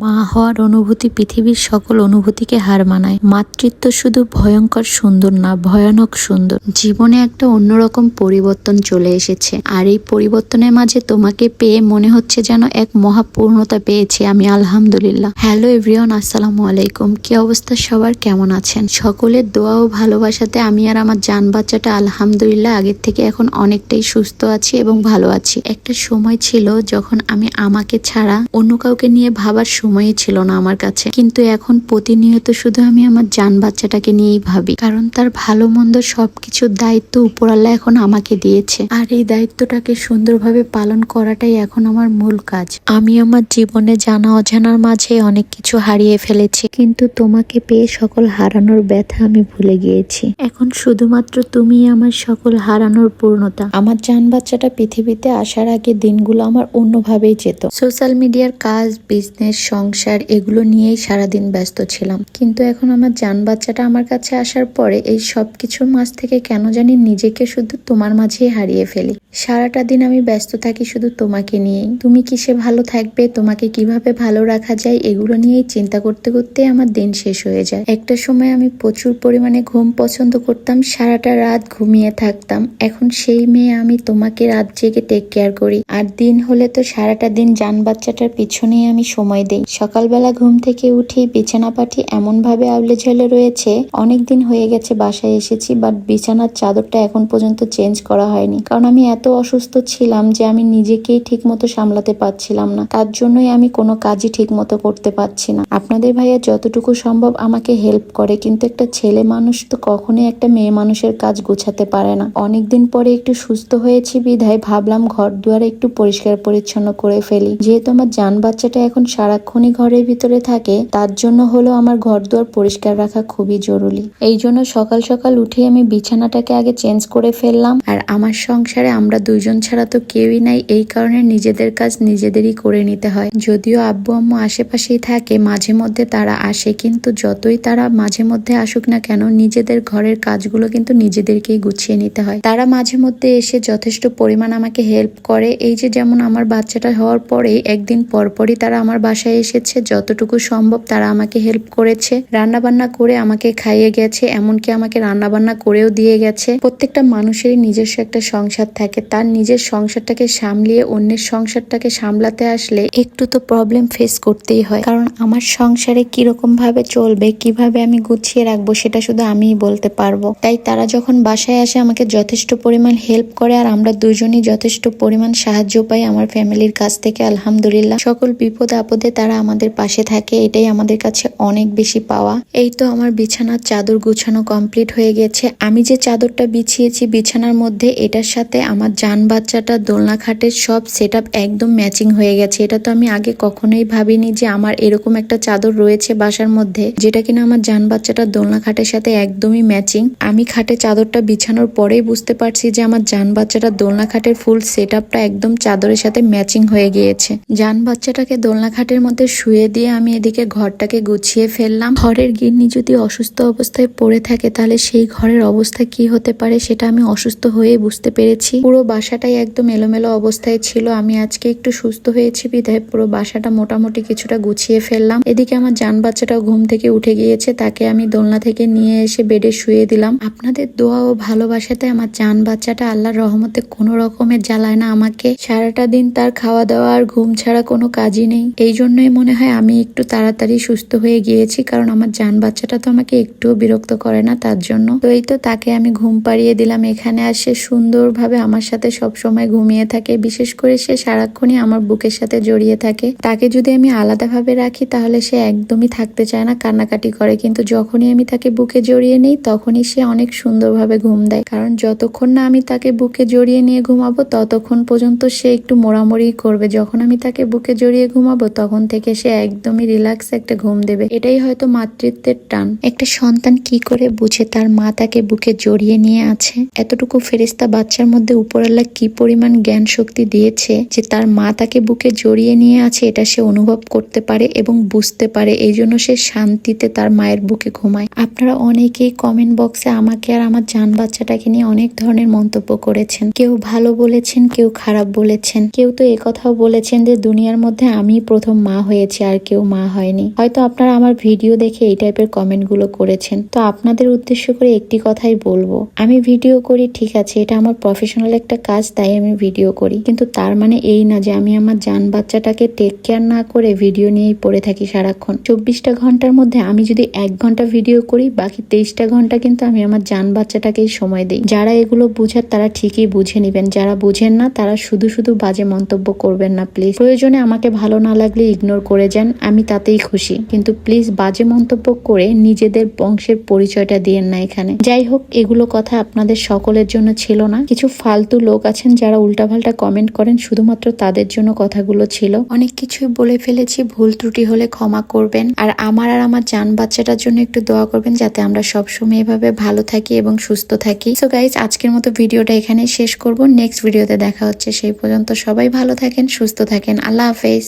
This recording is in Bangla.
মা হওয়ার অনুভূতি পৃথিবীর সকল অনুভূতিকে হার মানায়। মাতৃত্ব শুধু ভয়ঙ্কর সুন্দর না, ভয়ানক সুন্দর। জীবনে একটা অন্যরকম পরিবর্তন চলে এসেছে, আর এই পরিবর্তনের মাঝে তোমাকে পেয়ে মনে হচ্ছে যেন এক মহাপূর্ণতা পেয়েছি আমি। আলহামদুলিল্লাহ। হ্যালো এভরিওয়ান, আসসালামু আলাইকুম। কি অবস্থা সবার, কেমন আছেন? সকলের দোয়া ও ভালোবাসাতে আমি আর আমার জান বাচ্চাটা আলহামদুলিল্লাহ আগের থেকে এখন অনেকটাই সুস্থ আছি এবং ভালো আছি। একটা সময় ছিল যখন আমি আমাকে ছাড়া অন্য কাউকে নিয়ে ভাবার সময়ই ছিল না আমার কাছে, কিন্তু এখন প্রতিনিয়ত শুধু আমি আমার জান বাচ্চাটাকে নিয়েই ভাবি, কারণ তার ভালো মন্দ সবকিছুর দায়িত্ব উপরাল্লাহ এখন আমাকে দিয়েছে, আর এই দায়িত্বটাকে সুন্দরভাবে পালন করাটাই এখন আমার মূল কাজ। আমি আমার জীবনে জানা অজানার মাঝে অনেক কিছু হারিয়ে ফেলেছি, কিন্তু তোমাকে পেয়ে সকল হারানোর ব্যথা আমি ভুলে গিয়েছি। এখন শুধুমাত্র তুমি আমার সকল হারানোর পূর্ণতা। আমার জান বাচ্চাটা পৃথিবীতে আসার আগে দিনগুলো আমার অন্যভাবেই যেত। সোশ্যাল মিডিয়ার কাজ, বিজনেস, সংসার এগুলো নিয়েই সারাদিন ব্যস্ত ছিলাম, কিন্তু এখন আমার জান বাচ্চাটা আমার কাছে আসার পরে এই সব কিছুর মাঝ থেকে কেন জানি নিজেকে শুধু তোমার মাঝেই হারিয়ে ফেলি। সারাটা দিন আমি ব্যস্ত থাকি শুধু তোমাকে নিয়েই। তুমি কিসে ভালো থাকবে, তোমাকে কিভাবে ভালো রাখা যায়, এগুলো নিয়েই চিন্তা করতে করতে আমার দিন শেষ হয়ে যায়। একটা সময় আমি প্রচুর পরিমাণে ঘুম পছন্দ করতাম, সারাটা রাত ঘুমিয়ে থাকতাম। এখন সেই মেয়ে আমি তোমাকে রাত জেগে টেক কেয়ার করি, আর দিন হলে তো সারাটা দিন জান বাচ্চাটার পিছনেই আমি সময় দেই। সকালবেলা ঘুম থেকে উঠি, বিছানা পাটি এমন ভাবে আউলে ঝেলে রয়েছে। অনেকদিন হয়ে গেছে বাসায় এসেছি, বাট বিছানার চাদরটা এখন পর্যন্ত চেঞ্জ করা হয়নি, কারণ আমি এত অসুস্থ ছিলাম যে আমি নিজেকেই ঠিক মতো সামলাতে পারছিলাম না। তার জন্যই আমি কোনো কাজই ঠিক মতো করতে পারছি না। আপনাদের ভাইয়া যতটুকু সম্ভব আমাকে হেল্প করে, কিন্তু একটা ছেলে মানুষ তো কখনোই একটা মেয়ে মানুষের কাজ গোছাতে পারে না। অনেকদিন পরে একটু সুস্থ হয়েছি বিধায় ভাবলাম ঘর দুয়ারে একটু পরিষ্কার পরিচ্ছন্ন করে ফেলি। যেহেতু আমার জান বাচ্চাটা এখন সারাক্ষণই ঘরের ভিতরে থাকে, তার জন্য হলো আমার ঘর দুয়ার পরিষ্কার রাখা খুবই জরুরি। এই জন্য সকাল সকাল উঠে আমি বিছানাটাকে আগে চেঞ্জ করে ফেললাম। আর আমার সংসারে আমরা দুইজন ছাড়া তো কেউই নাই, এই কারণে নিজেদের কাজ নিজেদেরই করে নিতে হয়। যদিও আব্বু আম্মু আশেপাশেই থাকে, মাঝে মধ্যে তারা আসে, কিন্তু যতই তারা মাঝে মধ্যে আসুক না কেন, নিজেদের ঘরের কাজগুলো কিন্তু নিজেদেরকেই গুছিয়ে নিতে হয়। তারা মাঝে মধ্যে এসে যথেষ্ট পরিমাণ আমাকে হেল্প করে। এই যে যেমন আমার বাচ্চাটা হওয়ার পরেই একদিন পরপরই তারা আমার বাসায় এসেছে, যতটুকু সম্ভব তারা আমাকে হেল্প করেছে। রান্না বান্না করে আমাকে খাইয়ে গেছে, এমনকি আমাকে রান্না বান্না করেও দিয়ে গেছে। প্রত্যেকটা মানুষেরই নিজস্ব একটা সংসার থাকে, তার নিজের সংসারটাকে সামলিয়ে অন্যের সংসারটাকে সামলাতে আসলে একটু তো প্রবলেম ফেস করতেই হয়, কারণ আমার সংসারে কিরকম ভাবে চলবে, কিভাবে আমি গুছিয়ে রাখবো সেটা শুধু আমিই বলতে পারবো। তাই তারা যখন বাসায় আসে আমাকে যথেষ্ট পরিমাণ হেল্প করে, আর আমরা দুজনই যথেষ্ট পরিমাণ সাহায্য পাই আমার ফ্যামিলির কাছ থেকে। আলহামদুলিল্লাহ, সকল বিপদ আপদে তারা আমাদের পাশে থাকে, এটাই আমাদের কাছে অনেক বেশি পাওয়া। এই তো আমার বিছানার চাদর গুছানো কমপ্লিট হয়ে গেছে। আমি যে চাদরটা বিছিয়েছি বিছানার মধ্যে, এটার সাথে আমার জান বাচ্চাটা দোলনা খাটের সব সেটআপ একদম ম্যাচিং হয়ে গেছে। এটা তো আমি আগে কখনোই ভাবিনি যে আমার এরকম একটা চাদর রয়েছে বাসার মধ্যে, যেটা কিনা আমার জান বাচ্চাটা দোলনা খাটের সাথে একদমই ম্যাচিং। আমি খাটে চাদরটা বিছানোর পরেই বুঝতে পারছি যে আমার জান বাচ্চাটা দোলনা খাটের ফুল সেটআপটা একদম চাদরের সাথে ম্যাচিং হয়ে গিয়েছে। জান বাচ্চাটাকে দোলনা খাটের মধ্যে শুয়ে দিয়ে আমি এদিকে ঘরটাকে গুছিয়ে ফেললাম। ঘরের গিন্নি যদি অসুস্থ অবস্থায় পড়ে থাকে, তাহলে সেই ঘরের অবস্থা কি হতে পারে সেটা আমি অসুস্থ হয়ে বুঝতে পেরেছি। পুরো বাসাটাই একদম এলোমেলো অবস্থায় ছিল। আমি আজকে একটু সুস্থ হয়েছি বিধায় পুরো বাসাটা মোটামুটি কিছুটা গুছিয়ে ফেললাম। এদিকে আমার জান বাচ্চাটাও ঘুম থেকে উঠে গিয়েছে, তাকে আমি দোলনা থেকে নিয়ে এসে বেডে শুয়ে দিলাম। আপনাদের দোয়া ও ভালোবাসাতে আমার জান বাচ্চাটা আল্লাহর রহমতে কোনো রকমের জ্বালায় না আমাকে। সারাটা দিন তার খাওয়া দাওয়া আর ঘুম ছাড়া কোনো কাজই নেই। এই জন্যই মনে হয় আমি একটু তাড়াতাড়ি সুস্থ হয়ে গিয়েছি, কারণ আমার জান বাচ্চাটা তো আমাকে একটুও বিরক্ত করে না তার জন্য। তো এই তো তাকে আমি ঘুম পাড়িয়ে দিলাম এখানে, আর সে সুন্দরভাবে আমার সাথে সব সময় ঘুমিয়ে থাকে। বিশেষ করে সে সারাক্ষণই আমার বুকের সাথে জড়িয়ে থাকে। তাকে যদি আমি আলাদাভাবে রাখি তাহলে সে একদমই থাকতে চায় না, কান্নাকাটি করে, কিন্তু যখনই আমি তাকে বুকে জড়িয়ে নিই তখনই সে অনেক সুন্দরভাবে ঘুম দেয়। কারণ যতক্ষণ না আমি তাকে বুকে জড়িয়ে নিয়ে ঘুমাবো ততক্ষণ পর্যন্ত সে একটু মোড়ামড়ি করবে। যখন আমি তাকে বুকে জড়িয়ে ঘুমাবো তখন থেকে সে একদমই রিল্যাক্স একটা ঘুম দেবে। এটাই হয়তো মাতৃত্বের টান। একটা সন্তান কি করে বুঝে তার মা তাকে বুকে জড়িয়ে নিয়ে আছে? এতটুকু ফেরেশতা বাচ্চার মধ্যে উপরাল্লাহ কি পরিমাণ জ্ঞান শক্তি দিয়েছে যে তার মা তাকে বুকে জড়িয়ে নিয়ে আছে, এটা সে অনুভব করতে পারে এবং বুঝতে পারে। এই জন্য সে শান্তিতে তার মায়ের বুকে ঘুমায়। আপনারা অনেকেই কমেন্ট বক্সে আমাকে আর আমার জান বাচ্চাটাকে নিয়ে অনেক ধরনের মন্তব্য করেছেন। কেউ ভালো বলেছেন, কেউ খারাপ বলেছেন, কেউ তো একথাও বলেছেন যে দুনিয়ার মধ্যে আমি প্রথম মা হয়েছে আর কেউ মা হয়নি। হয়তো আপনারা আমার ভিডিও দেখে এই টাইপের কমেন্ট গুলো করেছেন, তো আপনাদের উদ্দেশ্য করে একটি কথাই বলবো, আমি ভিডিও করি ঠিক আছে, এটা আমার প্রফেশনাল একটা কাজ, তাই আমি ভিডিও করি, কিন্তু তার মানে এই না যে আমি আমার জান বাচ্চাটাকে টেক কেয়ার না করে ভিডিও নিয়েই পড়ে থাকি সারাক্ষণ। 24টা ঘন্টার মধ্যে আমি যদি 1 ঘন্টা ভিডিও করি, বাকি 23টা ঘন্টা কিন্তু আমি আমার জান বাচ্চাটাকেই সময় দিই। যারা এগুলো বুঝার তারা ঠিকই বুঝে নিবেন, যারা বুঝেন না তারা শুধু শুধু বাজে মন্তব্য করবেন না প্লিজ। প্রয়োজনে আমাকে ভালো না লাগলে ইগনোর করে যান, আমি তাতেই খুশি, কিন্তু প্লিজ বাজে মন্তব্য করে নিজেদের বংশের পরিচয়টা দিয়েন না এখানে। যাই হোক, এগুলো কথা আপনাদের সকলের জন্য ছিল না, কিছু ফালতু লোক আছেন যারা উল্টাপাল্টা কমেন্ট করেন, শুধুমাত্র তাদের জন্য কথাগুলো ছিল। অনেক কিছুই বলে ফেলেছি, ভুল ত্রুটি হলে ক্ষমা করবেন, আর আমার জান বাচ্চাটার জন্য একটু দোয়া করবেন যাতে আমরা সবসময় এভাবে ভালো থাকি এবং সুস্থ থাকি। সো গাইজ, আজকের মতো ভিডিওটা এখানে শেষ করব, নেক্সট ভিডিওতে দেখা হচ্ছে, সেই পর্যন্ত সবাই ভালো থাকেন, সুস্থ থাকেন, আল্লাহ হাফেজ।